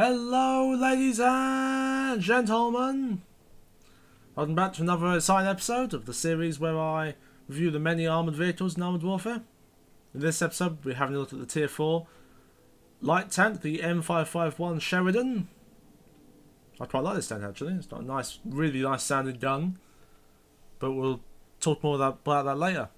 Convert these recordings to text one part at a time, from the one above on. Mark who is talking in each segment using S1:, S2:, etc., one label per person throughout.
S1: Hello, ladies and gentlemen. Welcome back to another exciting episode of the series where I review the many armoured vehicles in Armoured Warfare. In this episode, we're having a look at the Tier 4 light tank, the M551 Sheridan. I quite like this tank actually. It's got a nice, really nice sounding gun. But we'll talk more about that later.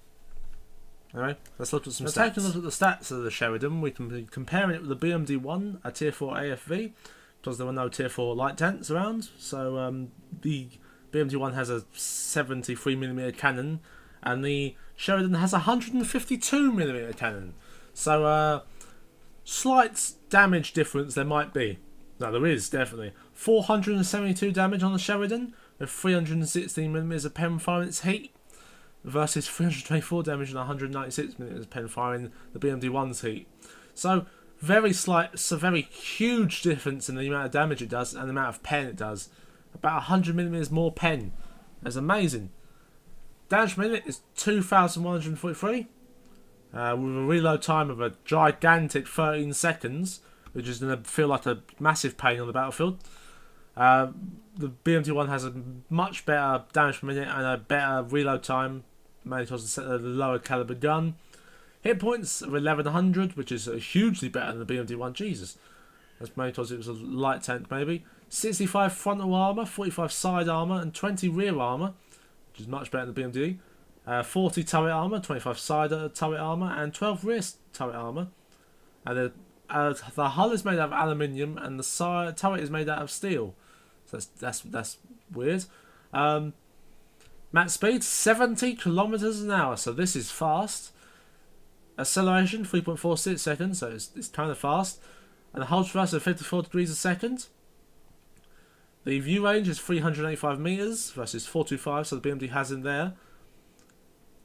S1: Anyway, let's look at some stats. Taking a look at the stats of the Sheridan, we can be comparing it with the BMD-1, a Tier 4 AFV, because there were no Tier 4 light tanks around. So the BMD-1 has a 73mm cannon, and the Sheridan has a 152mm cannon. So slight damage difference there might be. No, there is definitely. 472 damage on the Sheridan, with 316mm of pen fire in its heat, versus 324 damage and 196mm pen fire in the BMD-1's heat. So very slight, so very huge difference in the amount of damage it does and the amount of pen it does. About 100mm more pen. That's amazing. Damage per minute is 2,143, with a reload time of a gigantic 13 seconds, which is going to feel like a massive pain on the battlefield. The BMD-1 has a much better damage per minute and a better reload time, mainly because it's a lower caliber gun. Hit points of 1100, which is hugely better than the BMD-1. Jesus, that's mainly because it was a light tank, maybe. 65 frontal armor, 45 side armor, and 20 rear armor, which is much better than the BMD. 40 turret armor, 25 side turret armor, and 12 rear turret armor. And the hull is made out of aluminium, and the side turret is made out of steel. So that's weird. Max speed 70 kilometers an hour, so this is fast. Acceleration 3.46 seconds, so it's kind of fast. And the hull traverse of 54 degrees a second. The view range is 385 meters versus 425, so the BMD has in there.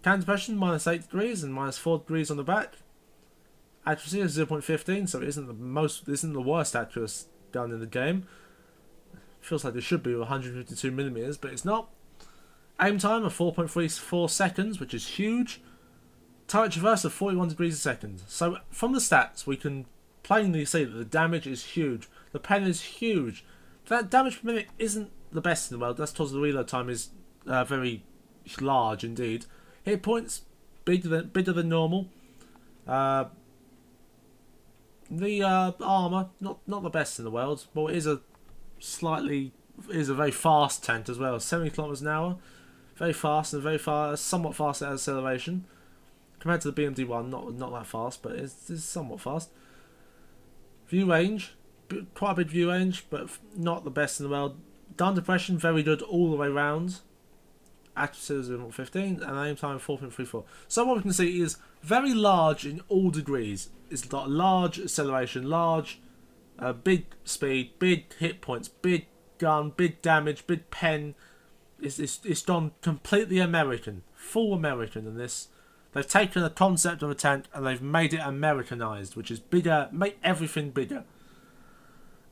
S1: Cannon depression -8 degrees and -4 degrees on the back. Accuracy is 0.15, so it isn't the worst accuracy gun in the game. Feels like it should be with 152mm, but it's not. Aim time of 4.34 seconds, which is huge. Turret traverse of 41 degrees a second. So from the stats, we can plainly see that the damage is huge. The pen is huge. That damage per minute isn't the best in the world. That's because the reload time is very large indeed. Hit points bigger than normal. The armor not the best in the world, but it is a very fast tank as well. 70 kilometers an hour, very fast and somewhat fast at acceleration compared to the BMD-1. Not that fast, but it's somewhat fast. View range, quite a big view range, but not the best in the world. Gun depression very good all the way round. Accuracy is 0.15 and aim time 4.34. So what we can see is very large in all degrees. It's got large acceleration, large, big speed, big hit points, big gun, big damage, big pen. It's gone completely American, full American in this. They've taken the concept of a tank and they've made it Americanized, which is bigger, make everything bigger.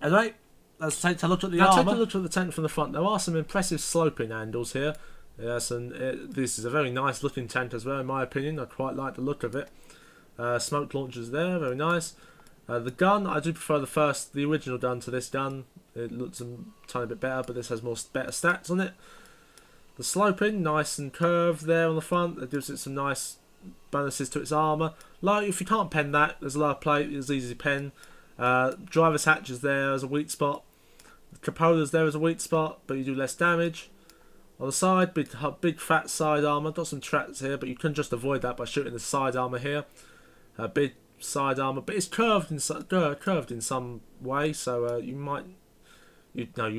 S1: Anyway, let's take a look at the armor. Take a look at the tank from the front. There are some impressive sloping handles here. Yes, and this is a very nice looking tank as well, in my opinion. I quite like the look of it. Smoke launchers there, very nice. The gun, I do prefer the original gun to this gun. It looks a tiny bit better, but this has better stats on it. The sloping, nice and curved there on the front. That gives it some nice bonuses to its armor. Like, if you can't pen that, there's a lower plate, it's easy to pen. Driver's hatch is there as a weak spot. The cupolas there as a weak spot, but you do less damage. On the side, big fat side armor. Got some traps here, but you can just avoid that by shooting the side armor here. Big side armor, but it's curved in some way, so you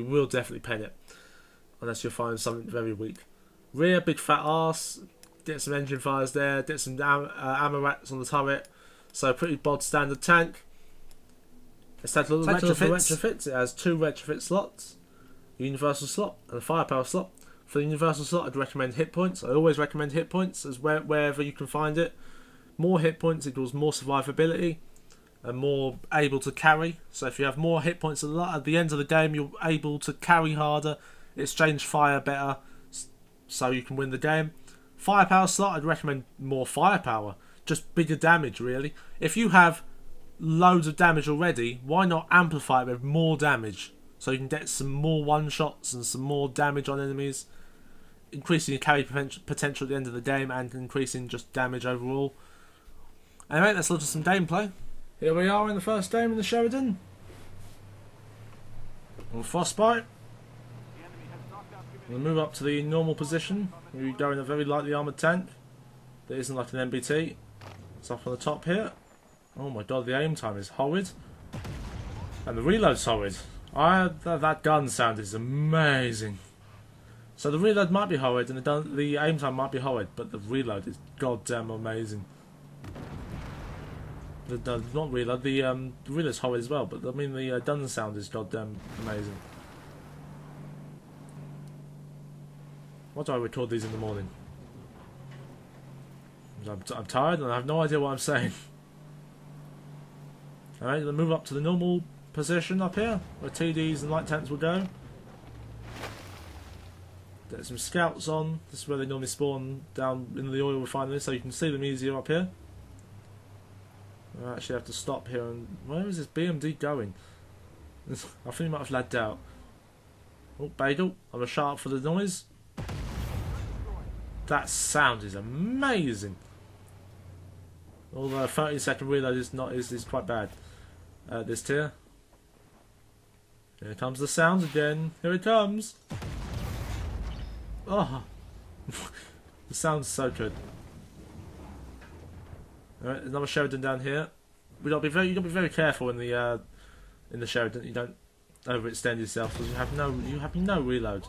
S1: will definitely pen it, unless you find something very weak. Rear, big fat arse. Get some engine fires there. Get some ammo racks on the turret. So pretty bod standard tank. Let's take a look at the retrofits. It has 2 retrofit slots, a universal slot and a firepower slot. For the universal slot, I'd recommend hit points. I always recommend hit points as wherever you can find it. More hit points equals more survivability and more able to carry. So if you have more hit points at the end of the game, you're able to carry harder, exchange fire better, so you can win the game. Firepower slot, I'd recommend more firepower. Just bigger damage, really. If you have loads of damage already, why not amplify it with more damage? So you can get some more one-shots and some more damage on enemies, increasing your carry potential at the end of the game and increasing just damage overall. Anyway, let's look at some gameplay. Here we are in the first game in the Sheridan. On Frostbite. We'll move up to the normal position. We go in a very lightly armoured tank. That isn't like an MBT. It's up on the top here. Oh my god, the aim time is horrid. And the reload's horrid. That gun sound is amazing. So the reload might be horrid and the aim time might be horrid, but the reload is goddamn amazing. Not reload, the reload's horrid as well, but I mean the gun sound is goddamn amazing. Why do I record these in the morning? I'm tired and I have no idea what I'm saying. Alright, then move up to the normal position up here, where TDs and light tanks will go. Get some scouts on. This is where they normally spawn down in the oil refinery, so you can see them easier up here. I actually have to stop here and... Where is this BMD going? I think he might have lagged out. Oh, Bagel. I'm a sharp for the noise. That sound is amazing. Although a 30-second reload is quite bad at this tier. Here comes the sound again. Here it comes. Oh, the sound's so good. Alright, another Sheridan down here. You got to be very careful in the Sheridan. You don't overextend yourself because you have no reload.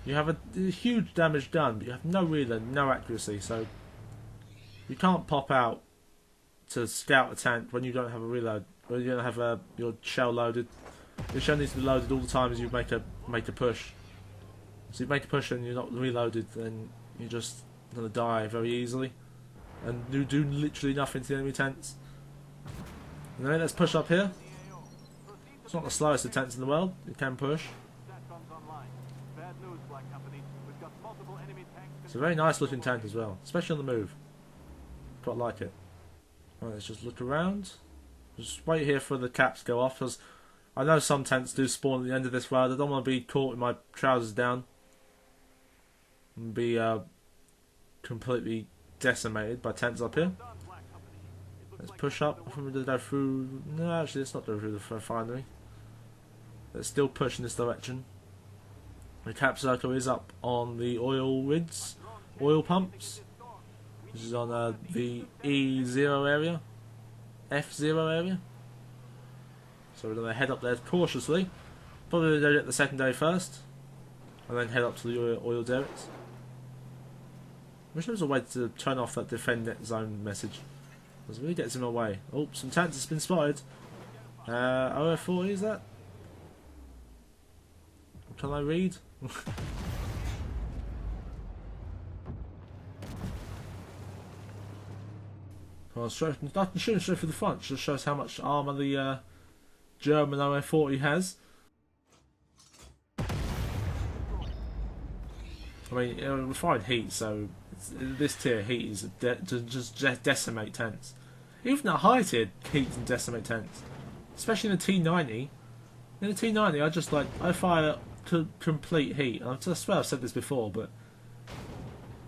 S1: You have a huge damage done, but you have no reload, no accuracy. So you can't pop out to scout a tank when you don't have a reload, when you don't have your shell loaded. Your shell needs to be loaded all the time as you make a push. So you make a push and you're not reloaded, then you're just gonna die very easily. And you do literally nothing to the enemy tanks. Anyway, let's push up here. It's not the slowest of tanks in the world. It can push. It's a very nice looking tank as well, especially on the move. Quite like it. Right, let's just look around. Just wait here for the caps to go off, because I know some tanks do spawn at the end of this round. I don't want to be caught with my trousers down and be completely decimated by tanks up here. Let's push up. I think we're going to go through... No, actually, let's not go through the refinery. Let's still push in this direction. The cap circle is up on the oil rigs, oil pumps. This is on the E0 area, F0 area. So we're going to head up there cautiously. Probably go get the secondary first, and then head up to the oil derricks. Wish there was a way to turn off that defend net zone message, because it really gets in my way. Oh, some tanks has been spotted. OF40 is that? Can I read? Well, I can shoot him straight through the front. Just shows how much armour the German OF40 has. I mean, refined heat, so this tier heat is to just decimate tanks. Even at high tier heat can decimate tanks, especially in the T90. In the T90, I fire to complete heat. And I swear I've said this before, but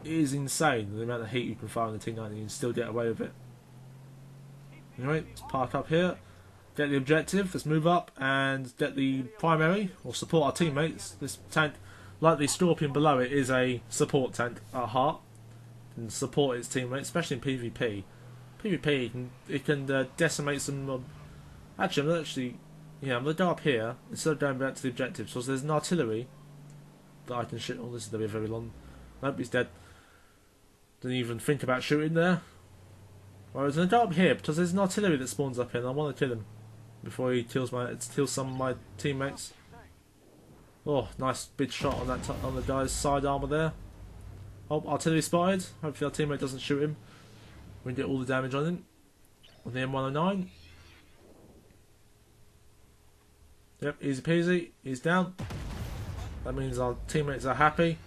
S1: it is insane the amount of heat you can fire in the T90 and still get away with it. Anyway, let's park up here, get the objective, let's move up and get the primary, or support our teammates. This tank, like the Scorpion below it, is a support tank at heart, and support its teammates, especially in PvP. PvP, it can decimate some... Actually, I'm going to go up here, instead of going back to the objective, so there's an artillery that I can shoot. Oh, this is going to be very long. Nope, he's dead. Didn't even think about shooting there. Well, I was going to go up here, because there's an artillery that spawns up here, and I want to kill him before he kills some of my teammates. Oh, nice big shot on on the guy's side armour there. Oh, artillery spotted. Hopefully our teammate doesn't shoot him. We can get all the damage on him. On the M109. Yep, easy peasy. He's down. That means our teammates are happy.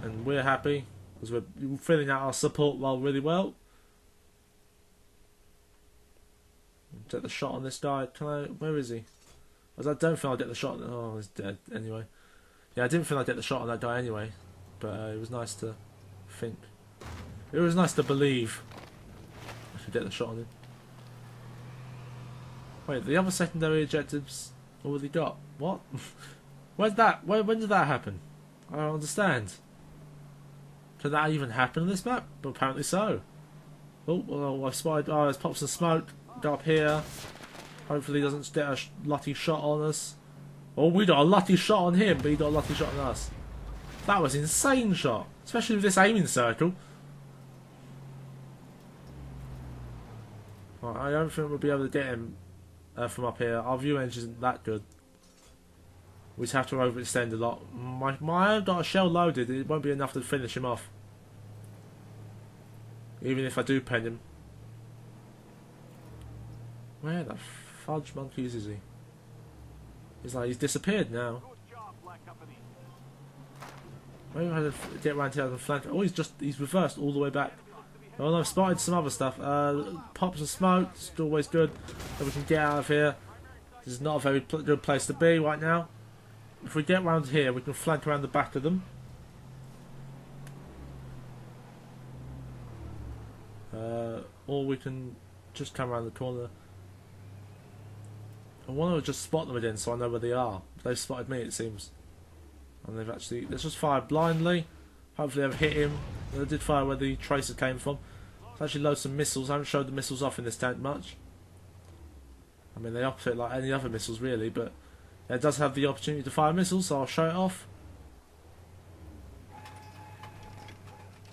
S1: And we're happy, because we're filling out our support role really well. Get the shot on this guy. Can I? Where is he? Because I don't think I'll get the shot. Oh, he's dead anyway. Yeah, I didn't think I'd get the shot on that guy anyway. But it was nice to think. It was nice to believe I could get the shot on him. Wait, the other secondary objectives already got. What? Where's that? When did that happen? I don't understand. Can that even happen on this map? But apparently so. Oh, well, I've spotted. Oh, there's pops of smoke. Go up here. Hopefully he doesn't get a lucky shot on us. Oh, we got a lucky shot on him, but he got a lucky shot on us. That was an insane shot. Especially with this aiming circle. Right, I don't think we'll be able to get him from up here. Our view range isn't that good. We just have to overextend a lot. I've got a shell loaded. It won't be enough to finish him off. Even if I do pen him. Where the fudge monkeys is he? He's disappeared now. Maybe I have to get around here and flank. Oh, he's reversed all the way back. Oh, I've spotted some other stuff. Pops of smoke. It's always good that we can get out of here. This is not a very good place to be right now. If we get around here, we can flank around the back of them. Or we can just come around the corner. I want to just spot them again so I know where they are. They've spotted me, it seems. And they've actually... Let's just fire blindly. Hopefully they've hit him. They did fire where the tracer came from. Let's actually load some missiles. I haven't showed the missiles off in this tank much. I mean, they operate like any other missiles really, but it does have the opportunity to fire missiles, so I'll show it off.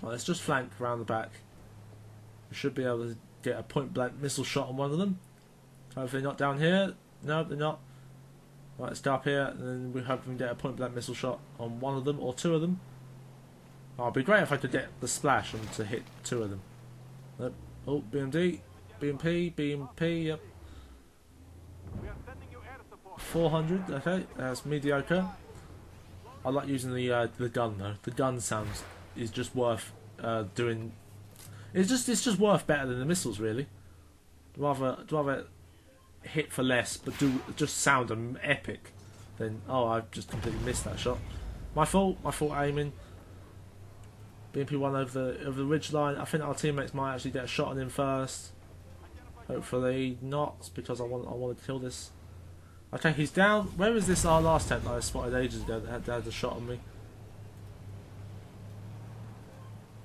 S1: Right, let's just flank around the back. We should be able to get a point blank missile shot on one of them. Hopefully not down here. No, they're not. Right, let's go up here, and then we hope we can get a point blank missile shot on one of them, or two of them. Oh, it'd be great if I could get the splash and to hit two of them. Nope. Oh, BMD, BMP, yep. 400, okay, that's mediocre. I like using the gun though. The gun sounds is just worth doing. It's just worth better than the missiles really. Rather hit for less, but just sound epic. Then I've just completely missed that shot. My fault aiming. BMP1 over the ridge line. I think our teammates might actually get a shot on him first. Hopefully not, because I want to kill this. Okay, he's down. Where is this? Our last tent that I spotted ages ago that had a shot on me.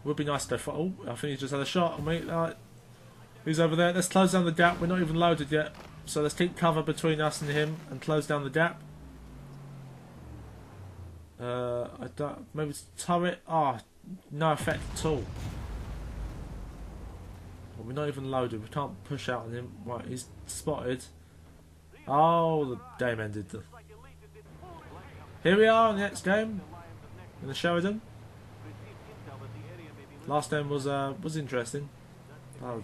S1: Would be nice to go for. Oh, I think he just had a shot on me. Right. He's over there. Let's close down the gap. We're not even loaded yet, so let's keep cover between us and him and close down the gap. I don't. Maybe it's turret. No effect at all. Well, we're not even loaded. We can't push out on him. Right, he's spotted. Oh, the game ended. Here we are in the next game in the Sheridan. Last game was interesting. I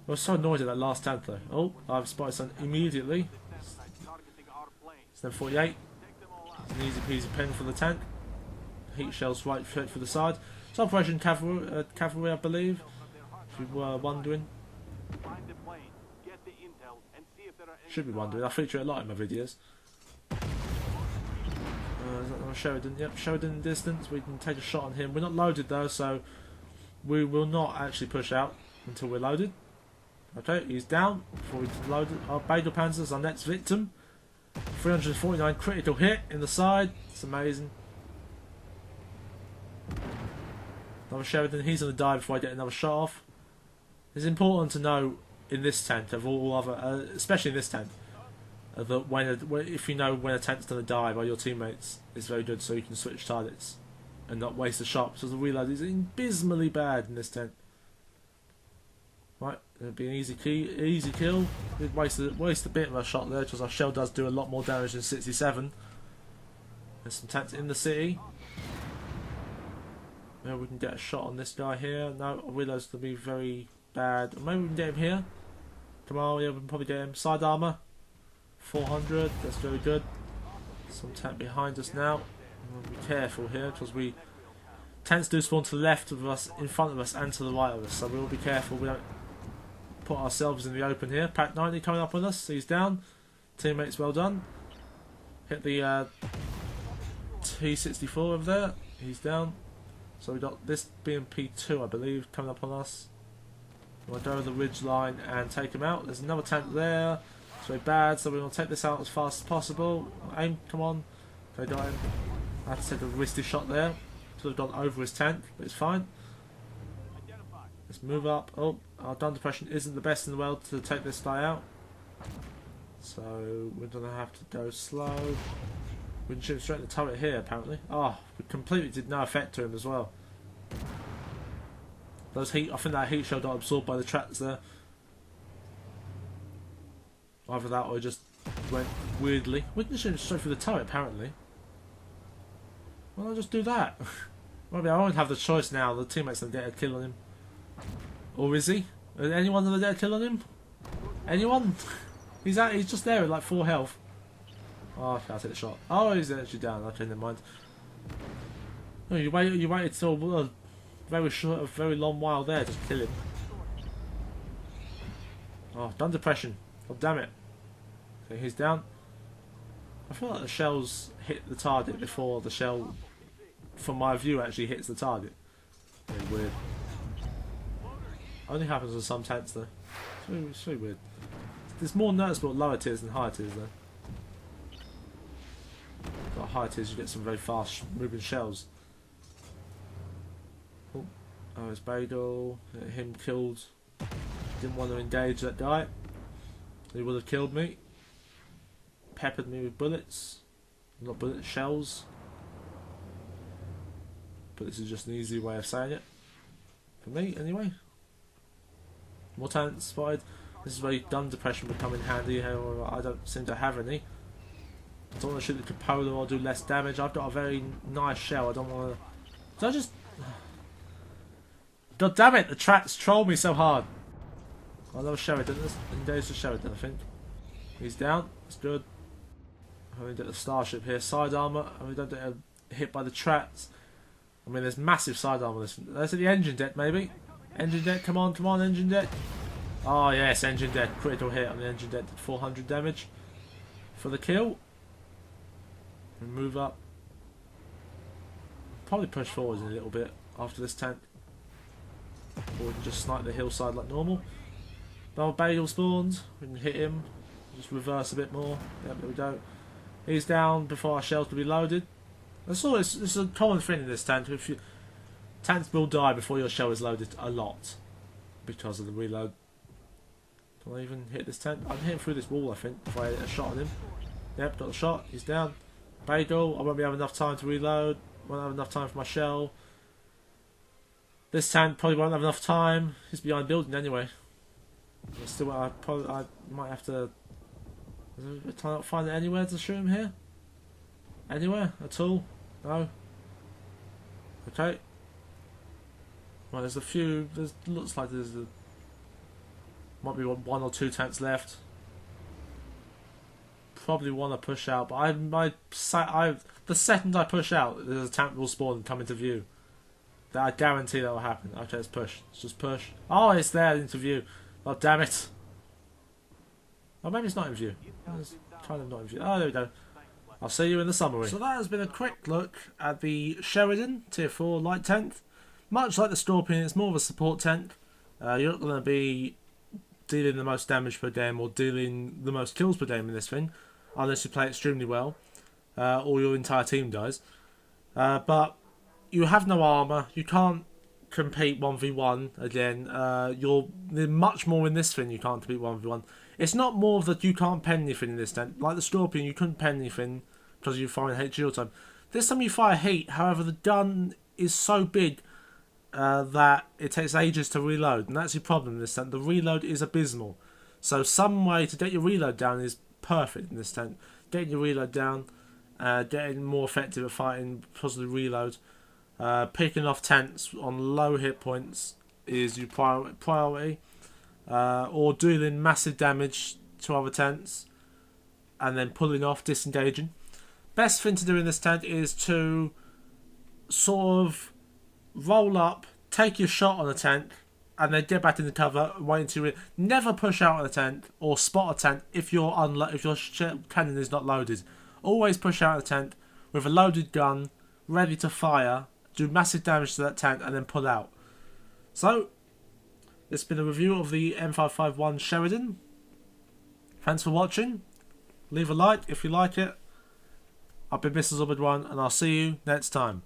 S1: was so annoyed at that last tank though. Oh, I've spotted something immediately. It's then 48. It's an easy peasy pen for the tank. Heat shells right for the side. It's Operation Cavalry, I believe. If you were wondering. Should be wondering. I feature it a lot in my videos. Is that Sheridan? Yep, Sheridan in distance. We can take a shot on him. We're not loaded though, so we will not actually push out until we're loaded. Okay, he's down before we can load it. Our Bagel Panzer's our next victim. 349 critical hit in the side. It's amazing. Another Sheridan. He's going to die before I get another shot off. It's important to know in this tent of all other, especially in this tent, that if you know when a tank's going to die by your teammates, it's very good so you can switch targets and not waste a shot. So the reload is abysmally bad in this tent. Right, it'll be an easy kill. Did waste a bit of a shot there because our shell does do a lot more damage than 67. There's some tanks in the city. Maybe we can get a shot on this guy here. No, reload's going to be very bad. Maybe we can get him here. Come on, yeah, we can probably get him. Side armour. 400, that's very good. Some tank behind us now. We'll be careful here because tanks do spawn to the left of us, in front of us, and to the right of us. So we'll be careful we don't put ourselves in the open here. Pack 90 coming up on us. He's down. Teammates, well done. Hit the T64 over there. He's down. So we got this BMP2, I believe, coming up on us. We'll go over the ridge line and take him out. There's another tank there. It's very bad, so we're going to take this out as fast as possible. Aim, come on. Okay, got him. I had to take a risky shot there. Should have gone over his tank, but it's fine. Let's move up. Oh, our gun depression isn't the best in the world to take this guy out. So we're going to have to go slow. We can shoot straight in the turret here, apparently. Oh, we completely did no effect to him as well. Those heat, I think that heat shell got absorbed by the traps there. Either that or it just went weirdly. We can shoot straight through the turret, apparently. Why don't I just do that? Maybe I won't have the choice now. The teammates are dead kill on him. Or is he? Is anyone of the dead kill on him? Anyone? He's just there with like 4 health. Oh, okay, I'll take the shot. Oh, he's actually down. Okay, never mind. Oh, you waited till a very long while there to kill him. Oh, done depression. Oh, damn it. Okay, he's down. I feel like the shells hit the target before the shell, from my view, actually hits the target. Very weird. Only happens with some tanks though. It's very weird. It's more noticeable at lower tiers than higher tiers though. At higher tiers you get some very fast moving shells. Oh, it's Bagel. Him killed. Didn't want to engage that guy. He would have killed me. Peppered me with bullets. Not bullets, shells. But this is just an easy way of saying it. For me, anyway. More tanks spotted. This is where gun depression would come in handy. However, I don't seem to have any. I don't want to shoot the cupola or do less damage. I've got a very nice shell. I don't want to. Did I just? God damn it! The tracks troll me so hard. I love Sheridan. Let's engage the Sheridan. I think he's down. That's good. I mean, get the starship here. Side armor. And we don't get hit by the traps. I mean, there's massive side armor. There's the engine deck, maybe. Engine deck, come on, engine deck. Oh yes, engine deck. Critical hit on the engine deck. Did 400 damage for the kill. And move up. Probably push forward a little bit after this tank. Or we can just snipe the hillside like normal. Now Bagel spawns. We can hit him. Just reverse a bit more. Yep, there we go. He's down before our shells can be loaded. That's all. It's a common thing in this tank. Tanks will die before your shell is loaded a lot because of the reload. Can I even hit this tank? I can hit him through this wall, I think, if I hit a shot on him. Yep, got a shot. He's down. Bagel, I won't be having enough time to reload. Won't have enough time for my shell. This tank probably won't have enough time. He's behind building anyway. I might have to. Can I not find it anywhere to shoot him here? Anywhere at all? No. Okay. Well, there's a few. Looks like might be 1 or 2 tanks left. Probably want to push out, but the second I push out, there's a tank will spawn and come into view. I guarantee that will happen. Okay, let's push. Let's just push. Oh, it's there into view. Oh, damn it. Oh, maybe it's not in view. It's kind of not in view. Oh, there we go. I'll see you in the summary. So that has been a quick look at the Sheridan Tier 4 light tank. Much like the Scorpion, it's more of a support tank. You're not going to be dealing the most damage per game or dealing the most kills per game in this thing, unless you play extremely well, or your entire team dies. But you have no armour, you can't compete 1v1 again. There's much more in this thing you can't compete 1v1. It's not more that you can't pen anything in this tank. Like the Scorpion, you couldn't pen anything because you fire heat shield time. This time you fire heat, however the gun is so big that it takes ages to reload, and that's your problem in this tank. The reload is abysmal. So some way to get your reload down is perfect in this tank. Getting your reload down, getting more effective at fighting because of the reload. Picking off tanks on low hit points is your priority. Or dealing massive damage to other tanks and then pulling off, disengaging. Best thing to do in this tank is to sort of roll up, take your shot on a tank, and then get back in the cover, waiting to never push out of the tent or spot a tent if your cannon is not loaded. Always push out of the tent with a loaded gun, ready to fire, do massive damage to that tent, and then pull out. So, this has been a review of the M551 Sheridan. Thanks for watching. Leave a like if you like it. I've been Mr. Zorbid1, and I'll see you next time.